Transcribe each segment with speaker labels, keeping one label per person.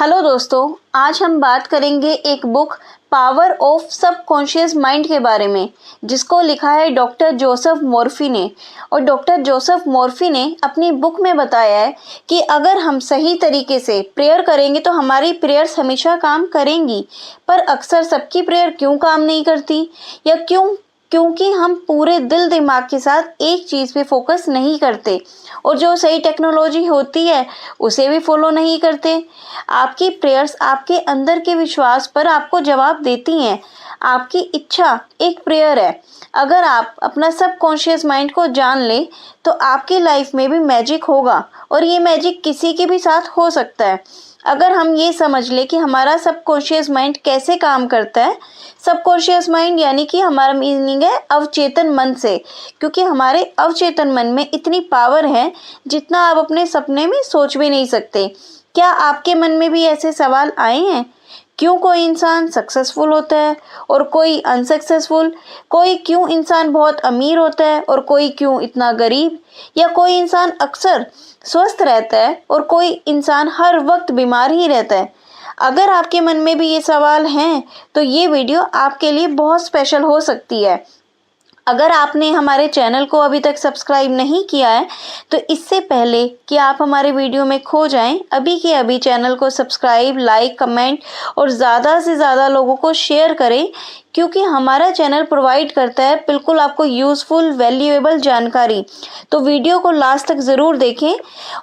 Speaker 1: Hello दोस्तों, आज हम बात करेंगे एक book power of subconscious mind के बारे में, जिसको लिखा है डॉक्टर जोसेफ मॉर्फी ने। और डॉक्टर जोसेफ मॉर्फी ने अपनी बुक में बताया है कि अगर हम सही तरीके से प्रेयर करेंगे तो हमारी प्रेयर्स हमेशा काम करेंगी। पर अक्सर सबकी प्रेयर क्यों काम नहीं करती, या क्योंकि हम पूरे दिल दिमाग के साथ एक चीज़ पे फोकस नहीं करते और जो सही टेक्नोलॉजी होती है उसे भी फॉलो नहीं करते। आपकी प्रेयर्स आपके अंदर के विश्वास पर आपको जवाब देती हैं। आपकी इच्छा एक प्रेयर है। अगर आप अपना सबकॉन्शियस माइंड को जान ले तो आपकी लाइफ में भी मैजिक होगा, और ये मैजिक किसी के भी साथ हो सकता है। अगर हम ये समझ ले कि हमारा सबकॉन्शियस माइंड कैसे काम करता है। सबकॉन्शियस माइंड यानी कि हमारा मीनिंग है अवचेतन मन से, क्योंकि हमारे अवचेतन मन में इतनी पावर है जितना आप अपने सपने में सोच भी नहीं सकते। क्या आपके मन में भी ऐसे सवाल आए हैं? क्यों कोई इंसान सक्सेसफुल होता है और कोई अनसक्सेसफुल? क्यों इंसान बहुत अमीर होता है और कोई क्यों इतना गरीब? या कोई इंसान अक्सर स्वस्थ रहता है और कोई इंसान हर वक्त बीमार ही रहता है? अगर आपके मन में भी ये सवाल हैं तो ये वीडियो आपके लिए बहुत स्पेशल हो सकती है। अगर आपने हमारे चैनल को अभी तक सब्सक्राइब नहीं किया है तो इससे पहले कि आप हमारे वीडियो में खो जाएं, अभी के अभी चैनल को सब्सक्राइब, लाइक, कमेंट और ज़्यादा से ज़्यादा लोगों को शेयर करें, क्योंकि हमारा चैनल प्रोवाइड करता है बिल्कुल आपको यूज़फुल, वैल्यूएबल जानकारी। तो वीडियो को लास्ट तक ज़रूर देखें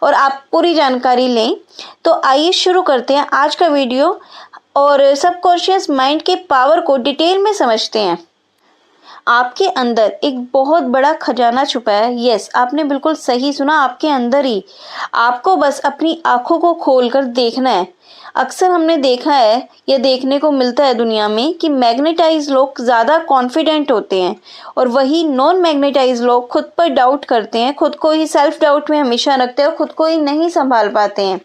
Speaker 1: और आप पूरी जानकारी लें। तो आइए शुरू करते हैं आज का वीडियो और सबकॉन्शियस माइंड के पावर को डिटेल में समझते हैं। आपके अंदर एक बहुत बड़ा खजाना छुपा है। यस, आपने बिल्कुल सही सुना, आपके अंदर ही। आपको बस अपनी आंखों को खोलकर देखना है। अक्सर हमने देखा है, या देखने को मिलता है दुनिया में, कि मैग्नेटाइज लोग ज़्यादा कॉन्फिडेंट होते हैं और वही नॉन मैग्नेटाइज लोग खुद पर डाउट करते हैं, खुद को ही सेल्फ डाउट में हमेशा रखते हैं और खुद को ही नहीं संभाल पाते हैं।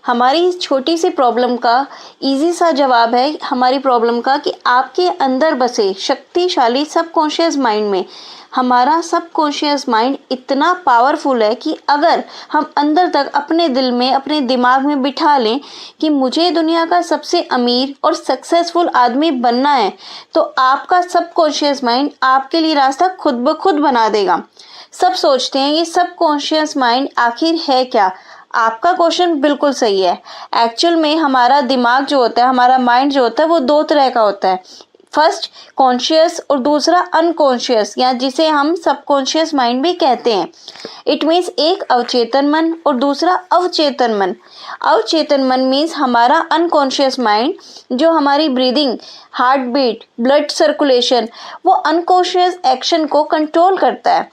Speaker 1: हमारी इस छोटी सी प्रॉब्लम का इजी सा जवाब है हमारी प्रॉब्लम का, कि आपके अंदर बसे शक्तिशाली सबकॉन्शियस माइंड में। हमारा सबकॉन्शियस माइंड इतना पावरफुल है कि अगर हम अंदर तक अपने दिल में, अपने दिमाग में बिठा लें कि मुझे दुनिया का सबसे अमीर और सक्सेसफुल आदमी बनना है, तो आपका सबकॉन्शियस माइंड आपके लिए रास्ता खुद ब खुद बना देगा। सब सोचते हैं ये सबकॉन्शियस माइंड आखिर है क्या? आपका क्वेश्चन बिल्कुल सही है। एक्चुअल में हमारा दिमाग जो होता है, हमारा माइंड जो होता है, वो दो तरह का होता है। फर्स्ट कॉन्शियस और दूसरा अनकॉन्शियस, या जिसे हम सबकॉन्शियस माइंड भी कहते हैं। इट मीन्स एक अवचेतन मन और दूसरा अवचेतन मन। अवचेतन मन मीन्स हमारा अनकॉन्शियस माइंड, जो हमारी breathing, heart beat, blood circulation, वो अनकॉन्शियस एक्शन को कंट्रोल करता है।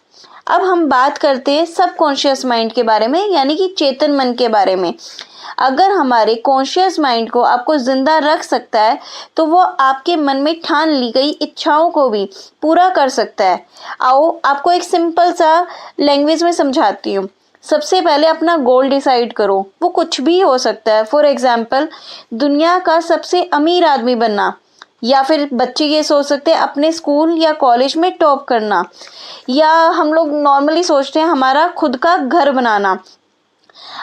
Speaker 1: अब हम बात करते हैं सबकॉन्शियस माइंड के बारे में, यानी कि चेतन मन के बारे में। अगर हमारे कॉन्शियस माइंड को आपको जिंदा रख सकता है तो वो आपके मन में ठान ली गई इच्छाओं को भी पूरा कर सकता है। आओ आपको एक सिंपल सा लैंग्वेज में समझाती हूँ। सबसे पहले अपना गोल डिसाइड करो, वो कुछ भी हो सकता है। फॉर एग्जाम्पल, दुनिया का सबसे अमीर आदमी बनना, या फिर बच्चे ये सोच सकते हैं अपने स्कूल या कॉलेज में टॉप करना, या हम लोग नॉर्मली सोचते हैं हमारा खुद का घर बनाना।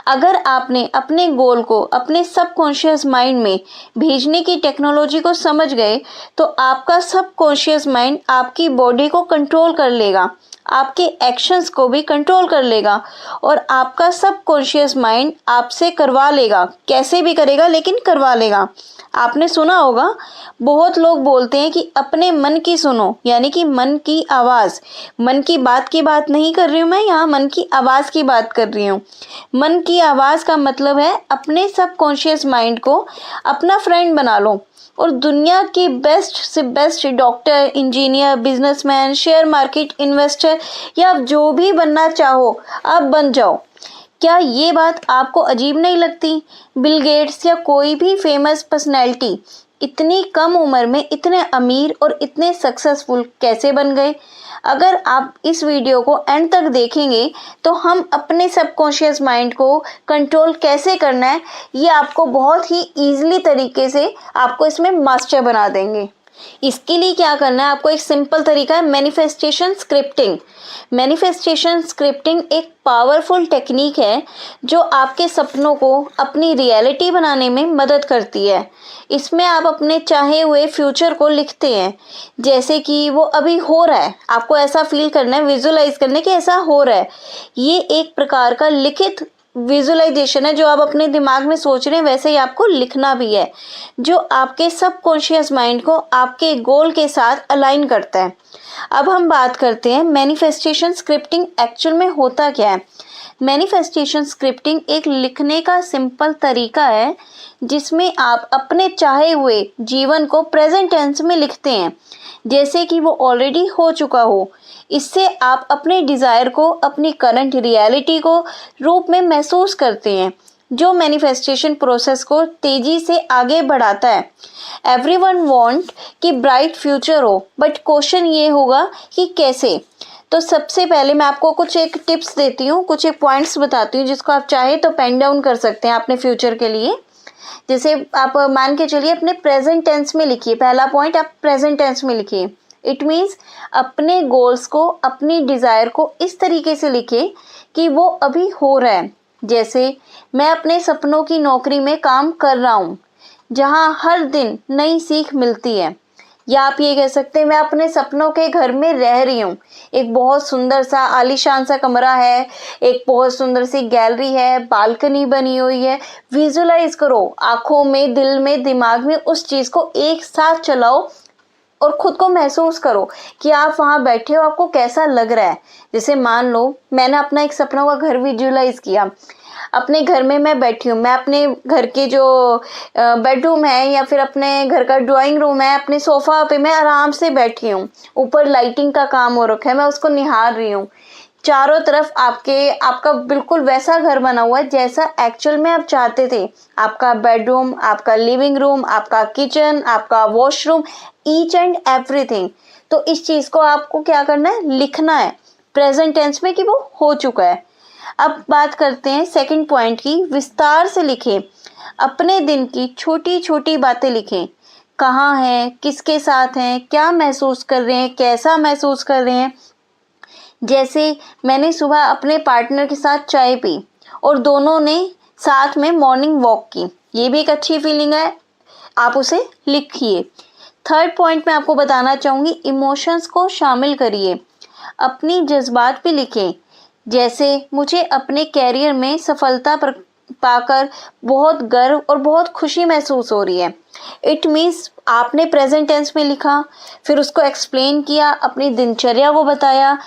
Speaker 1: अगर आपने अपने गोल को अपने सबकॉन्शियस माइंड में भेजने की टेक्नोलॉजी को समझ गए तो आपका सबकॉन्शियस माइंड आपकी बॉडी को कंट्रोल कर लेगा, आपके एक्शंस को भी कंट्रोल कर लेगा, और आपका सबकॉन्शियस माइंड आपसे करवा लेगा। कैसे भी करेगा, लेकिन करवा लेगा। आपने सुना होगा, बहुत लोग बोलते हैं कि अपने मन की सुनो, यानी कि मन की आवाज़। मन की बात नहीं कर रही हूँ मैं, यहाँ मन की आवाज़ की बात कर रही हूँ। मन की आवाज़ का मतलब है अपने सबकॉन्शियस माइंड को अपना फ्रेंड बना लो और दुनिया के बेस्ट से best doctor, engineer, businessman, share market investor, या जो भी बनना चाहो आप बन जाओ। क्या ये बात आपको अजीब नहीं लगती? बिल गेट्स या कोई भी फेमस पर्सनैलिटी इतनी कम उम्र में इतने अमीर और इतने सक्सेसफुल कैसे बन गए? अगर आप इस वीडियो को एंड तक देखेंगे तो हम अपने सबकॉन्शियस माइंड को कंट्रोल कैसे करना है ये आपको बहुत ही ईजिली तरीके से आपको इसमें मास्टर बना देंगे। इसके लिए क्या करना है आपको, एक सिंपल तरीका है मैनिफेस्टेशन स्क्रिप्टिंग। मैनिफेस्टेशन स्क्रिप्टिंग एक पावरफुल टेक्निक है जो आपके सपनों को अपनी रियलिटी बनाने में मदद करती है। इसमें आप अपने चाहे हुए फ्यूचर को लिखते हैं, जैसे कि वो अभी हो रहा है, आपको ऐसा फील करना है, विजुअलाइज करना है कि ऐसा हो रहा है। ये एक प्रकार का लिखित विजुअलाइजेशन है, जो आप अपने दिमाग में सोच रहे हैं वैसे ही आपको लिखना भी है, जो आपके सबकॉन्शियस माइंड को आपके गोल के साथ अलाइन करता है। अब हम बात करते हैं मैनिफेस्टेशन स्क्रिप्टिंग एक्चुअल में होता क्या है। मैनिफेस्टेशन स्क्रिप्टिंग एक लिखने का सिंपल तरीका है जिसमें आप अपने चाहे हुए जीवन को प्रेजेंट टेंस में लिखते हैं, जैसे कि वो ऑलरेडी हो चुका हो। इससे आप अपने डिज़ायर को अपनी करंट रियलिटी को रूप में महसूस करते हैं, जो मैनिफेस्टेशन प्रोसेस को तेजी से आगे बढ़ाता है। एवरीवन वांट कि ब्राइट फ्यूचर हो, बट क्वेश्चन ये होगा कि कैसे। तो सबसे पहले मैं आपको कुछ एक टिप्स देती हूँ, कुछ एक पॉइंट्स बताती हूँ जिसको आप चाहे तो पेन डाउन कर सकते हैं अपने फ्यूचर के लिए। जैसे आप मान के चलिए अपने प्रेजेंट टेंस में लिखिए, पहला पॉइंट आप प्रेजेंट टेंस में लिखिए। इट मीन्स अपने गोल्स को, अपनी डिज़ायर को इस तरीके से लिखिए कि वो अभी हो रहा है। जैसे मैं अपने सपनों की नौकरी में काम कर रहा हूँ जहाँ हर दिन नई सीख मिलती है। या आप ये कह सकते हैं मैं अपने सपनों के घर में रह रही हूँ, एक बहुत सुंदर सा आलीशान सा कमरा है, एक बहुत सुंदर सी गैलरी है, बालकनी बनी हुई है। विजुअलाइज करो, आंखों में, दिल में, दिमाग में उस चीज़ को एक साथ चलाओ और खुद को महसूस करो कि आप वहाँ बैठे हो, आपको कैसा लग रहा है। जैसे मान लो मैंने अपना एक सपनों का घर विजुअलाइज किया, अपने घर में मैं बैठी हूँ, मैं अपने घर के जो बेडरूम है या फिर अपने घर का ड्राइंग रूम है, अपने सोफ़ा पे मैं आराम से बैठी हूँ, ऊपर लाइटिंग का काम हो रखा है, मैं उसको निहार रही हूँ। चारों तरफ आपका बिल्कुल वैसा घर बना हुआ है जैसा एक्चुअल में आप चाहते थे। आपका बेडरूम, आपका लिविंग रूम, आपका किचन, आपका वॉशरूम, ईच एंड एवरीथिंग। तो इस चीज़ को आपको क्या करना है, लिखना है प्रेजेंट टेंस में कि वो हो चुका है। अब बात करते हैं सेकंड पॉइंट की, विस्तार से लिखें। अपने दिन की छोटी छोटी बातें लिखें, कहाँ हैं, किसके साथ हैं, क्या महसूस कर रहे हैं, कैसा महसूस कर रहे हैं। जैसे मैंने सुबह अपने पार्टनर के साथ चाय पी और दोनों ने साथ में मॉर्निंग वॉक की, ये भी एक अच्छी फीलिंग है, आप उसे लिखिए। थर्ड पॉइंट मैं आपको बताना चाहूँगी, इमोशंस को शामिल करिए, अपनी जज्बात भी लिखें। जैसे मुझे अपने कैरियर में सफलता पाकर बहुत गर्व और बहुत खुशी महसूस हो रही है। इट मीन्स आपने प्रेजेंट टेंस में लिखा, फिर उसको एक्सप्लेन किया, अपनी दिनचर्या को बताया।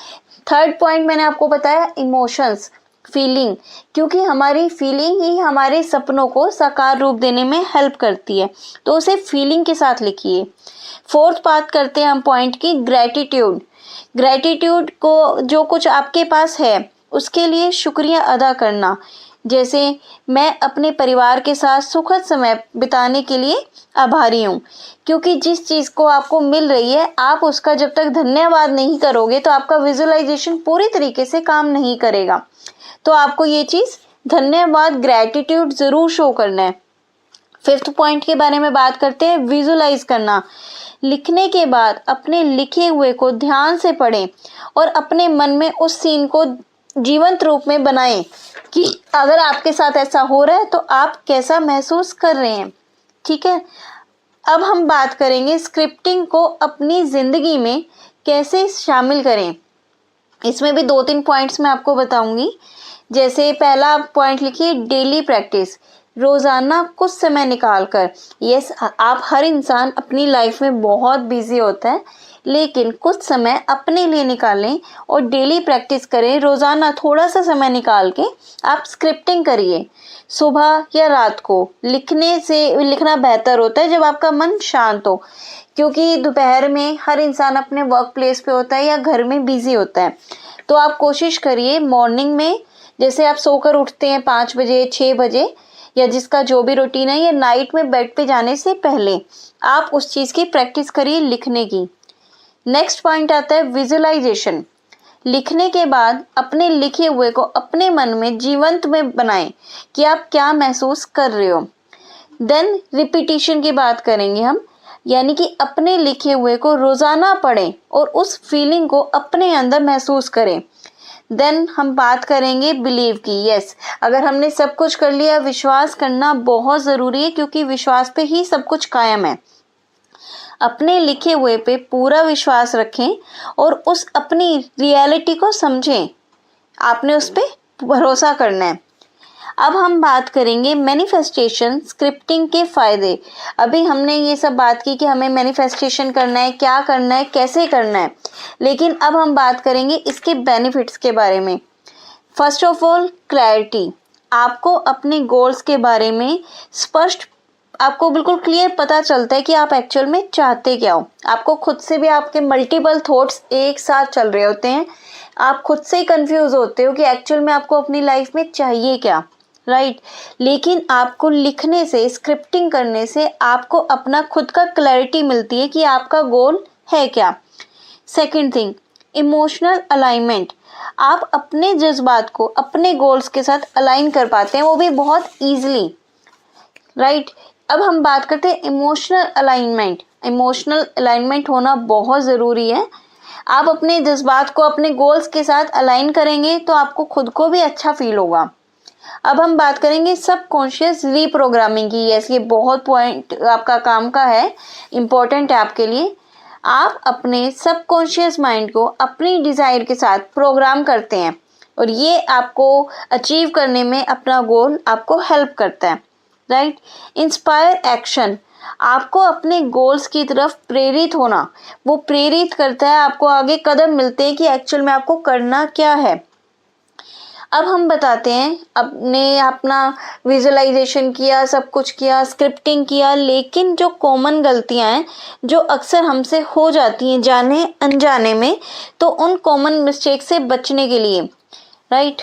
Speaker 1: थर्ड पॉइंट मैंने आपको बताया इमोशंस, फीलिंग, क्योंकि हमारी फीलिंग ही हमारे सपनों को साकार रूप देने में हेल्प करती है, तो उसे फीलिंग के साथ लिखिए। फोर्थ बात करते हैं हम पॉइंट की, ग्रैटिट्यूड। ग्रैटिट्यूड को, जो कुछ आपके पास है उसके लिए शुक्रिया अदा करना। जैसे मैं अपने परिवार के साथ सुखद समय बिताने के लिए आभारी हूँ, क्योंकि जिस चीज़ को आपको मिल रही है आप उसका जब तक धन्यवाद नहीं करोगे तो आपका विजुअलाइजेशन पूरी तरीके से काम नहीं करेगा। तो आपको ये चीज़ धन्यवाद, ग्रैटिट्यूड ज़रूर शो करना है। फिफ्थ पॉइंट के बारे में बात करते हैं, विजुअलाइज करना। लिखने के बाद अपने लिखे हुए को ध्यान से पढ़ें और अपने मन में उस सीन को जीवंत रूप में बनाएं कि अगर आपके साथ ऐसा हो रहा है तो आप कैसा महसूस कर रहे हैं। ठीक है, अब हम बात करेंगे स्क्रिप्टिंग को अपनी ज़िंदगी में कैसे शामिल करें। इसमें भी 2-3 पॉइंट्स मैं आपको बताऊंगी। जैसे पहला पॉइंट लिखिए, डेली प्रैक्टिस, रोज़ाना कुछ समय निकाल कर। यस, आप हर इंसान अपनी लाइफ में बहुत बिजी होता है, लेकिन कुछ समय अपने लिए निकालें और डेली प्रैक्टिस करें। रोज़ाना थोड़ा सा समय निकाल के आप स्क्रिप्टिंग करिए। सुबह या रात को लिखना बेहतर होता है जब आपका मन शांत हो, क्योंकि दोपहर में हर इंसान अपने वर्क प्लेस पे होता है या घर में बिजी होता है। तो आप कोशिश करिए मॉर्निंग में, जैसे आप सोकर उठते हैं 5 बजे 6 बजे या जिसका जो भी रूटीन है, या नाइट में बेड पे जाने से पहले आप उस चीज़ की प्रैक्टिस करिए लिखने की। नेक्स्ट पॉइंट आता है विजुअलाइजेशन। लिखने के बाद अपने लिखे हुए को अपने मन में जीवंत में बनाएं कि आप क्या महसूस कर रहे हो। देन रिपीटिशन की बात करेंगे हम। यानी कि अपने लिखे हुए को रोज़ाना पढ़ें और उस फीलिंग को अपने अंदर महसूस करें। देन हम बात करेंगे बिलीव की। यस, अगर हमने सब कुछ कर लिया, विश्वास करना बहुत ज़रूरी है, क्योंकि विश्वास पे ही सब कुछ कायम है। अपने लिखे हुए पे पूरा विश्वास रखें और उस अपनी रियलिटी को समझें। आपने उस पे भरोसा करना है। अब हम बात करेंगे मैनिफेस्टेशन स्क्रिप्टिंग के फ़ायदे। अभी हमने ये सब बात की कि हमें मैनिफेस्टेशन करना है, क्या करना है, कैसे करना है, लेकिन अब हम बात करेंगे इसके बेनिफिट्स के बारे में। First of all, clarity. आपको अपने गोल्स के बारे में स्पष्ट, आपको बिल्कुल क्लियर पता चलता है कि आप एक्चुअल में चाहते क्या हो। आपको खुद से भी आपके मल्टीपल थॉट्स एक साथ चल रहे होते हैं, आप खुद से ही कंफ्यूज होते हो कि एक्चुअल में आपको अपनी लाइफ में चाहिए क्या, राइट। लेकिन आपको लिखने से, स्क्रिप्टिंग करने से आपको अपना खुद का क्लैरिटी मिलती है कि आपका गोल है क्या। Second thing, emotional alignment. आप अपने जज्बात को अपने गोल्स के साथ अलाइन कर पाते हैं, वो भी बहुत ईजिली, राइट। अब हम बात करते हैं इमोशनल अलाइनमेंट। इमोशनल अलाइनमेंट होना बहुत ज़रूरी है। आप अपने जज्बात को अपने गोल्स के साथ अलाइन करेंगे तो आपको खुद को भी अच्छा फील होगा। अब हम बात करेंगे सबकॉन्शियस रीप्रोग्रामिंग की। यस, ये बहुत पॉइंट आपका काम का है, इम्पोर्टेंट है आपके लिए। आप अपने सबकॉन्शियस माइंड को अपनी डिज़ायर के साथ प्रोग्राम करते हैं और ये आपको अचीव करने में, अपना गोल आपको हेल्प करता है, राइट। Inspire action. आपको अपने गोल्स की तरफ प्रेरित होना, वो प्रेरित करता है, आपको आगे कदम मिलते हैं कि एक्चुअल में आपको करना क्या है। अब हम बताते हैं, अपने अपना विजुअलाइजेशन किया, सब कुछ किया, स्क्रिप्टिंग किया, लेकिन जो कॉमन गलतियां हैं जो अक्सर हमसे हो जाती हैं जाने अनजाने में, तो उन कॉमन मिस्टेक से बचने के लिए, right.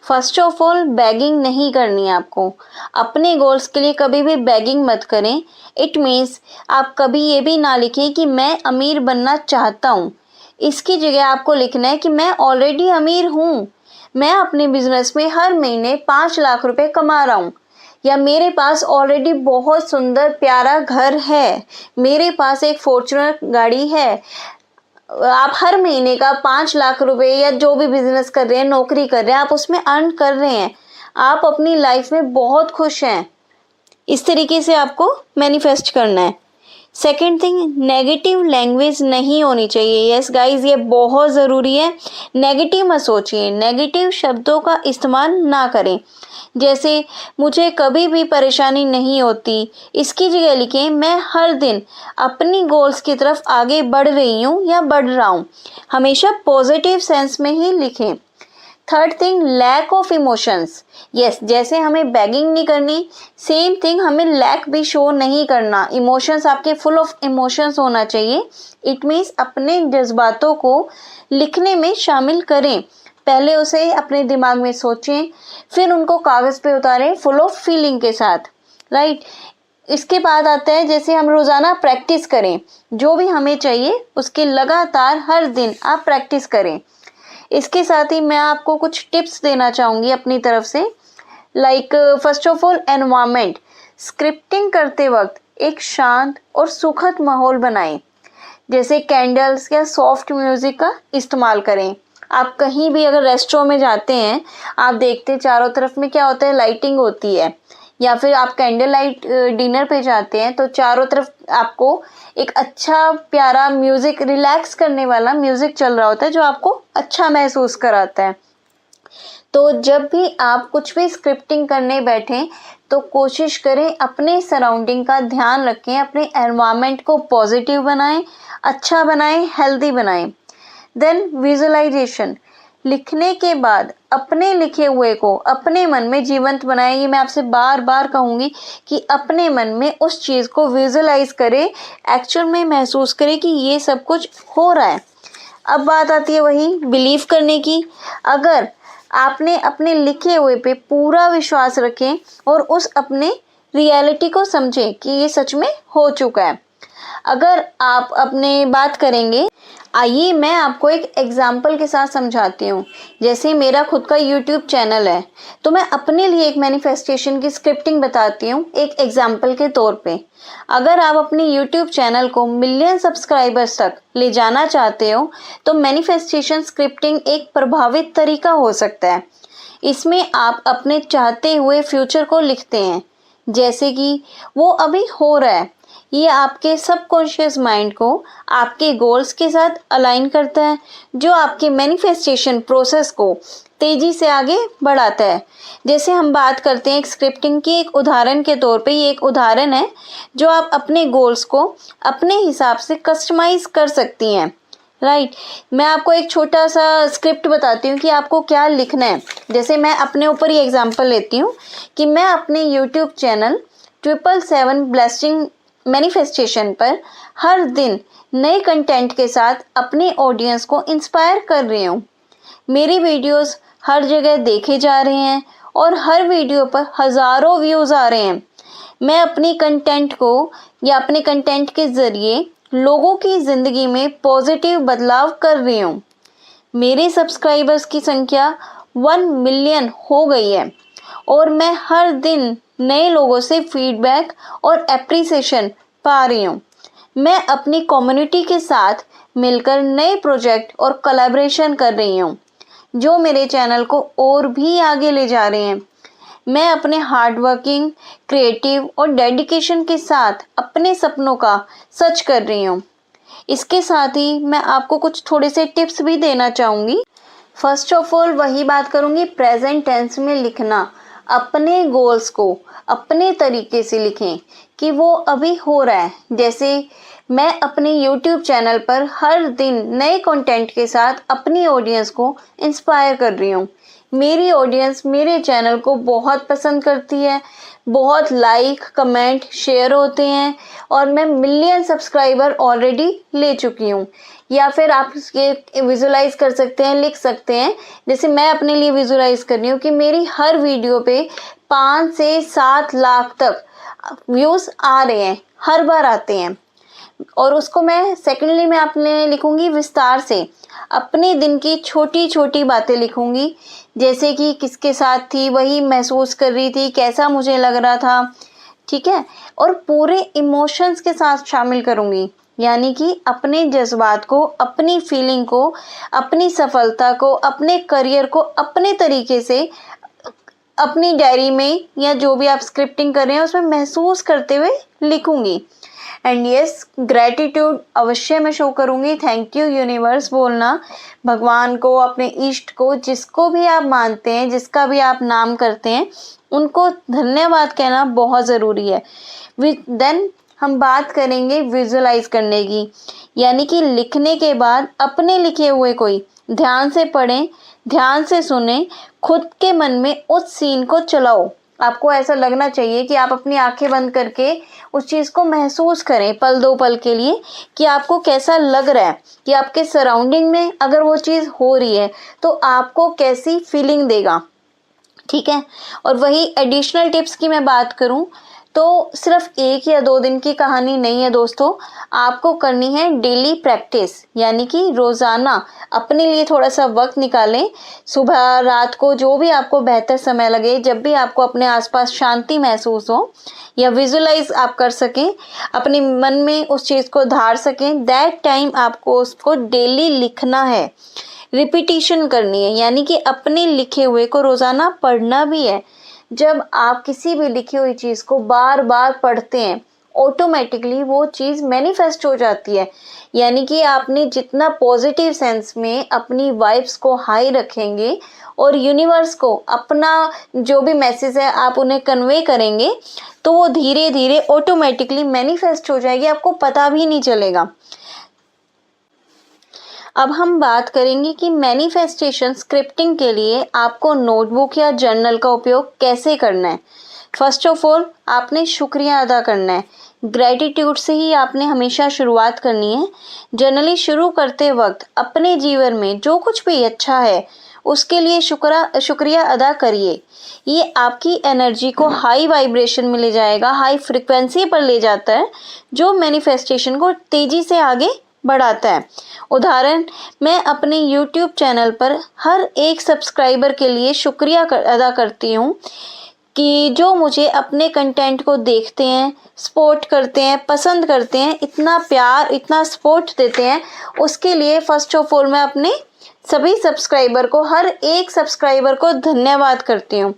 Speaker 1: First of all, bagging नहीं करनी है आपको। अपने गोल्स के लिए कभी भी बैगिंग मत करें। इट मीन्स आप कभी ये भी ना लिखें कि मैं अमीर बनना चाहता हूँ। इसकी जगह आपको लिखना है कि मैं ऑलरेडी अमीर हूँ, मैं अपने बिजनेस में हर महीने 5 लाख रुपए कमा रहा हूँ, या मेरे पास ऑलरेडी बहुत सुंदर प्यारा घर है, मेरे पास एक फॉर्च्यूनर गाड़ी है। आप हर महीने का 5 लाख रुपए, या जो भी बिजनेस कर रहे हैं, नौकरी कर रहे हैं, आप उसमें अर्न कर रहे हैं, आप अपनी लाइफ में बहुत खुश हैं। इस तरीके से आपको मैनिफेस्ट करना है। सेकेंड थिंग, नेगेटिव लैंग्वेज नहीं होनी चाहिए। यस गाइज, ये बहुत ज़रूरी है। नेगेटिव मत सोचिए, नेगेटिव शब्दों का इस्तेमाल ना करें। जैसे मुझे कभी भी परेशानी नहीं होती, इसकी जगह लिखें मैं हर दिन अपनी गोल्स की तरफ आगे बढ़ रही हूँ या बढ़ रहा हूँ। हमेशा पॉजिटिव सेंस में ही लिखें। Third thing, lack of emotions. Yes, जैसे हमें बैगिंग नहीं करनी, सेम थिंग हमें लैक भी शो नहीं करना। इमोशंस आपके फुल ऑफ इमोशंस होना चाहिए। इट मीन्स अपने जज्बातों को लिखने में शामिल करें। पहले उसे अपने दिमाग में सोचें, फिर उनको कागज़ पे उतारें फुल ऑफ फीलिंग के साथ, राइट। इसके बाद आता है जैसे हम रोज़ाना प्रैक्टिस करें, जो भी हमें चाहिए उसके लगातार हर दिन आप प्रैक्टिस करें। इसके साथ ही मैं आपको कुछ टिप्स देना चाहूँगी अपनी तरफ से। Like first of all, environment. Scripting करते वक्त एक शांत और सुखद माहौल बनाएं, जैसे कैंडल्स या सॉफ्ट म्यूज़िक का इस्तेमाल करें। आप कहीं भी अगर रेस्टोरेंट में जाते हैं, आप देखते हैं चारों तरफ में क्या होता है, लाइटिंग होती है, या फिर आप कैंडल लाइट डिनर पे जाते हैं तो चारों तरफ आपको एक अच्छा प्यारा म्यूज़िक, रिलैक्स करने वाला म्यूज़िक चल रहा होता है जो आपको अच्छा महसूस कराता है। तो जब भी आप कुछ भी स्क्रिप्टिंग करने बैठें तो कोशिश करें अपने सराउंडिंग का ध्यान रखें, अपने एनवायरनमेंट को पॉजिटिव बनाएं, अच्छा बनाएं, हेल्दी बनाएं। Then visualization. लिखने के बाद अपने लिखे हुए को अपने मन में जीवंत बनाएं। ये मैं आपसे बार बार कहूँगी कि अपने मन में उस चीज़ को विजुअलाइज करें, एक्चुअल में महसूस करें कि ये सब कुछ हो रहा है। अब बात आती है वही बिलीव करने की। अगर आपने अपने लिखे हुए पे पूरा विश्वास रखें और उस अपने रियलिटी को समझें कि ये सच में हो चुका है। अगर आप अपने बात करेंगे, आइए मैं आपको एक एग्जाम्पल के साथ समझाती हूँ। जैसे मेरा खुद का यूट्यूब चैनल है, तो मैं अपने लिए एक मैनिफेस्टेशन की स्क्रिप्टिंग बताती हूँ एक एग्जाम्पल के तौर पे। अगर आप अपने यूट्यूब चैनल को मिलियन सब्सक्राइबर्स तक ले जाना चाहते हो, तो मैनिफेस्टेशन स्क्रिप्टिंग एक प्रभावित तरीका हो सकता है। इसमें आप अपने चाहते हुए फ्यूचर को लिखते हैं, जैसे कि वो अभी हो रहा है। ये आपके सबकॉन्शियस माइंड को आपके गोल्स के साथ अलाइन करता है, जो आपके मैनिफेस्टेशन प्रोसेस को तेजी से आगे बढ़ाता है। जैसे हम बात करते हैं एक स्क्रिप्टिंग की, एक उदाहरण के तौर पे ये एक उदाहरण है जो आप अपने गोल्स को अपने हिसाब से कस्टमाइज कर सकती हैं। राइट, मैं आपको एक छोटा सा स्क्रिप्ट बताती हूँ कि आपको क्या लिखना है। जैसे मैं अपने ऊपर ही एग्जांपल लेती हूँ कि मैं अपने यूट्यूब चैनल 777 ब्लेसिंग मैनिफेस्टेशन पर हर दिन नए कंटेंट के साथ अपने ऑडियंस को इंस्पायर कर रही हूँ। मेरी वीडियोस हर जगह देखे जा रहे हैं और हर वीडियो पर हज़ारों व्यूज़ आ रहे हैं। मैं अपनी कंटेंट को या अपने कंटेंट के ज़रिए लोगों की ज़िंदगी में पॉजिटिव बदलाव कर रही हूँ। मेरे सब्सक्राइबर्स की संख्या 1 मिलियन हो गई है और मैं हर दिन नए लोगों से फीडबैक और एप्रिसिएशन पा रही हूँ। मैं अपनी कम्युनिटी के साथ मिलकर नए प्रोजेक्ट और कोलैबोरेशन कर रही हूँ, जो मेरे चैनल को और भी आगे ले जा रहे हैं। मैं अपने हार्ड वर्किंग, क्रिएटिव और डेडिकेशन के साथ अपने सपनों का सच कर रही हूँ। इसके साथ ही मैं आपको कुछ थोड़े से टिप्स भी देना चाहूँगी। फर्स्ट ऑफ ऑल वही बात करूँगी, प्रेजेंट टेंस में लिखना। अपने गोल्स को अपने तरीके से लिखें कि वो अभी हो रहा है। जैसे मैं अपने YouTube चैनल पर हर दिन नए कंटेंट के साथ अपनी ऑडियंस को इंस्पायर कर रही हूँ। मेरी ऑडियंस मेरे चैनल को बहुत पसंद करती है, बहुत लाइक, कमेंट, शेयर होते हैं और मैं मिलियन सब्सक्राइबर ऑलरेडी ले चुकी हूँ। या फिर आप ये विजुलाइज कर सकते हैं, लिख सकते हैं। जैसे मैं अपने लिए विजुलाइज कर रही हूँ कि मेरी हर वीडियो पे 5 से 7 लाख तक व्यूज़ आ रहे हैं, हर बार आते हैं। और उसको मैं सेकेंडली मैं अपने लिखूंगी विस्तार से, अपने दिन की छोटी छोटी बातें लिखूंगी। जैसे कि किसके साथ थी, वही महसूस कर रही थी, कैसा मुझे लग रहा था, ठीक है। और पूरे इमोशंस के साथ शामिल करूंगी, यानी कि अपने जज्बात को, अपनी फीलिंग को, अपनी सफलता को, अपने करियर को अपने तरीके से अपनी डायरी में या जो भी आप स्क्रिप्टिंग कर रहे हैं उसमें महसूस करते हुए लिखूंगी। एंड यस, ग्रैटिट्यूड अवश्य मैं शो करूंगी। थैंक यू यूनिवर्स बोलना, भगवान को, अपने इष्ट को, जिसको भी आप मानते हैं, जिसका भी आप नाम करते हैं, उनको धन्यवाद कहना बहुत ज़रूरी है। देन हम बात करेंगे विजुअलाइज करने की, यानी कि लिखने के बाद अपने लिखे हुए कोई ध्यान से पढ़ें, ध्यान से सुने, खुद के मन में उस सीन को चलाओ। आपको ऐसा लगना चाहिए कि आप अपनी आंखें बंद करके उस चीज़ को महसूस करें पल दो पल के लिए, कि आपको कैसा लग रहा है, कि आपके सराउंडिंग में अगर वो चीज़ हो रही है तो आपको कैसी फीलिंग देगा, ठीक है। और वही एडिशनल टिप्स की मैं बात करूं तो सिर्फ 1 या 2 दिन की कहानी नहीं है दोस्तों, आपको करनी है डेली प्रैक्टिस, यानी कि रोज़ाना अपने लिए थोड़ा सा वक्त निकालें, सुबह रात को, जो भी आपको बेहतर समय लगे, जब भी आपको अपने आसपास शांति महसूस हो या विजुलाइज आप कर सकें, अपने मन में उस चीज़ को धार सकें, दैट टाइम आपको उसको डेली लिखना है, रिपीटिशन करनी है, यानी कि अपने लिखे हुए को रोज़ाना पढ़ना भी है। जब आप किसी भी लिखी हुई चीज़ को बार बार पढ़ते हैं, ऑटोमेटिकली वो चीज़ मैनिफेस्ट हो जाती है। यानी कि आपने जितना पॉजिटिव सेंस में अपनी वाइब्स को हाई रखेंगे और यूनिवर्स को अपना जो भी मैसेज है आप उन्हें कन्वे करेंगे, तो वो धीरे धीरे ऑटोमेटिकली मैनिफेस्ट हो जाएगी, आपको पता भी नहीं चलेगा। अब हम बात करेंगे कि मैनिफेस्टेशन स्क्रिप्टिंग के लिए आपको नोटबुक या जर्नल का उपयोग कैसे करना है। फर्स्ट ऑफ ऑल आपने शुक्रिया अदा करना है, ग्रैटिट्यूड से ही आपने हमेशा शुरुआत करनी है। जनरली शुरू करते वक्त अपने जीवन में जो कुछ भी अच्छा है उसके लिए शुक्रिया अदा करिए। ये आपकी एनर्जी को हाई वाइब्रेशन में ले जाएगा, हाई फ्रिक्वेंसी पर ले जाता है, जो मैनिफेस्टेशन को तेज़ी से आगे बढ़ाता है। उदाहरण, मैं अपने YouTube चैनल पर हर एक सब्सक्राइबर के लिए शुक्रिया अदा करती हूँ कि जो मुझे अपने कंटेंट को देखते हैं, सपोर्ट करते हैं, पसंद करते हैं, इतना प्यार, इतना सपोर्ट देते हैं, उसके लिए फ़र्स्ट ऑफ ऑल मैं अपने सभी सब्सक्राइबर को, हर एक सब्सक्राइबर को धन्यवाद करती हूँ।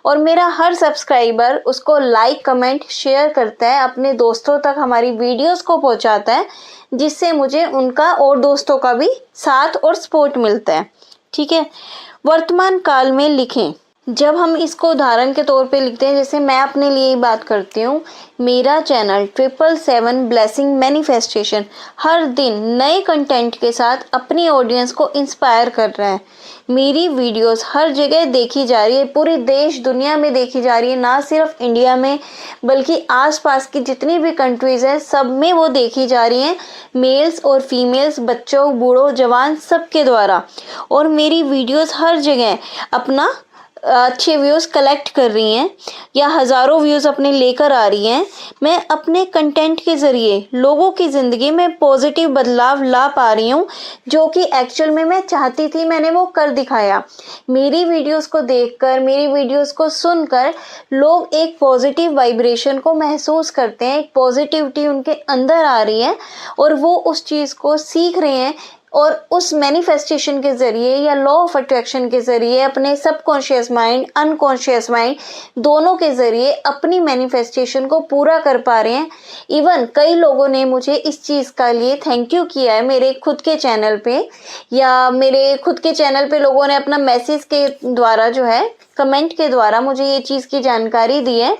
Speaker 1: और मेरा हर सब्सक्राइबर उसको लाइक, कमेंट, शेयर करता है, अपने दोस्तों तक हमारी वीडियोस को पहुँचाता है, जिससे मुझे उनका और दोस्तों का भी साथ और सपोर्ट मिलता है। ठीक है, वर्तमान काल में लिखें। जब हम इसको उदाहरण के तौर पे लिखते हैं, जैसे मैं अपने लिए ही बात करती हूँ, मेरा चैनल 777 ब्लेसिंग मैनिफेस्टेशन हर दिन नए कंटेंट के साथ अपनी ऑडियंस को इंस्पायर कर रहा है। मेरी वीडियोस हर जगह देखी जा रही है, पूरी देश दुनिया में देखी जा रही है, ना सिर्फ इंडिया में बल्कि आसपास की जितनी भी कंट्रीज़ हैं सब में वो देखी जा रही हैं, मेल्स और फीमेल्स, बच्चों, बूढ़ों, जवान, सबके द्वारा। और मेरी वीडियोस हर जगह अपना अच्छे व्यूज़ कलेक्ट कर रही हैं या हज़ारों व्यूज़ अपने लेकर आ रही हैं। मैं अपने कंटेंट के ज़रिए लोगों की ज़िंदगी में पॉजिटिव बदलाव ला पा रही हूँ, जो कि एक्चुअल में मैं चाहती थी, मैंने वो कर दिखाया। मेरी वीडियोस को देखकर, मेरी वीडियोस को सुनकर लोग एक पॉजिटिव वाइब्रेशन को महसूस करते हैं, एक पॉजिटिविटी उनके अंदर आ रही है और वो उस चीज़ को सीख रहे हैं और उस मैनिफेस्टेशन के ज़रिए या लॉ ऑफ अट्रैक्शन के ज़रिए अपने सबकॉन्शियस माइंड, अनकॉन्शियस माइंड दोनों के ज़रिए अपनी मैनिफेस्टेशन को पूरा कर पा रहे हैं। इवन कई लोगों ने मुझे इस चीज़ का लिए थैंक यू किया है मेरे खुद के चैनल पे, या मेरे खुद के चैनल पे लोगों ने अपना मैसेज के द्वारा जो है, कमेंट के द्वारा मुझे ये चीज़ की जानकारी दी है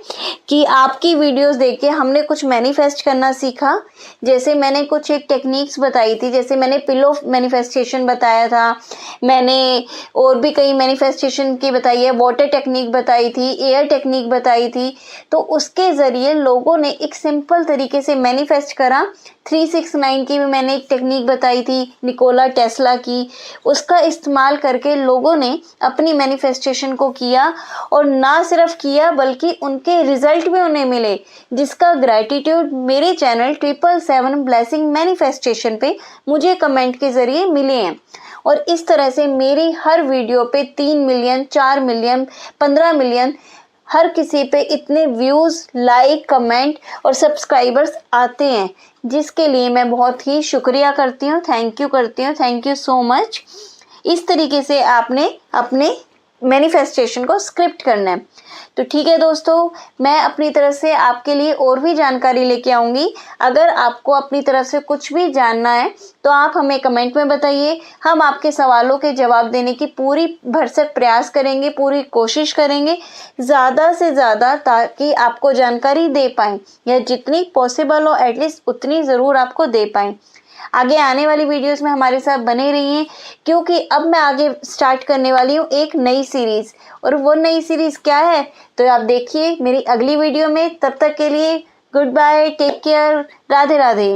Speaker 1: कि आपकी वीडियोस देख के हमने कुछ मैनिफेस्ट करना सीखा। जैसे मैंने कुछ एक टेक्निक्स बताई थी, जैसे मैंने पिलो मैनिफेस्टेशन बताया था, मैंने और भी कई मैनिफेस्टेशन की बताई है, वाटर टेक्निक बताई थी, एयर टेक्निक बताई थी। तो उसके ज़रिए लोगों ने एक सिंपल तरीके से मैनिफेस्ट करा। 369 की भी मैंने एक टेक्निक बताई थी, निकोला टेस्ला की, उसका इस्तेमाल करके लोगों ने अपनी मैनिफेस्टेशन को किया और ना सिर्फ किया बल्कि उनके रिजल्ट भी उन्हें मिले, जिसका ग्रैटिट्यूड मेरे चैनल 777 ब्लेसिंग मैनिफेस्टेशन पे मुझे कमेंट के ज़रिए मिले हैं। और इस तरह से मेरी हर वीडियो पे 3 मिलियन, 4 मिलियन, 15 मिलियन, हर किसी पे इतने व्यूज़, लाइक, कमेंट और सब्सक्राइबर्स आते हैं, जिसके लिए मैं बहुत ही शुक्रिया करती हूँ, थैंक यू करती हूँ, थैंक यू सो मच। इस तरीके से आपने अपने मैनिफेस्टेशन को स्क्रिप्ट करना है। तो ठीक है दोस्तों, मैं अपनी तरफ से आपके लिए और भी जानकारी लेके आऊँगी। अगर आपको अपनी तरफ से कुछ भी जानना है तो आप हमें कमेंट में बताइए, हम आपके सवालों के जवाब देने की पूरी भरसक प्रयास करेंगे, पूरी कोशिश करेंगे ज़्यादा से ज़्यादा, ताकि आपको जानकारी दे पाएँ या जितनी पॉसिबल हो एटलीस्ट उतनी ज़रूर आपको दे पाएँ। आगे आने वाली वीडियोस में हमारे साथ बने रहिए, क्योंकि अब मैं आगे स्टार्ट करने वाली हूँ एक नई सीरीज़, और वो नई सीरीज़ क्या है तो आप देखिए मेरी अगली वीडियो में। तब तक के लिए good bye, take care, Radhe Radhe.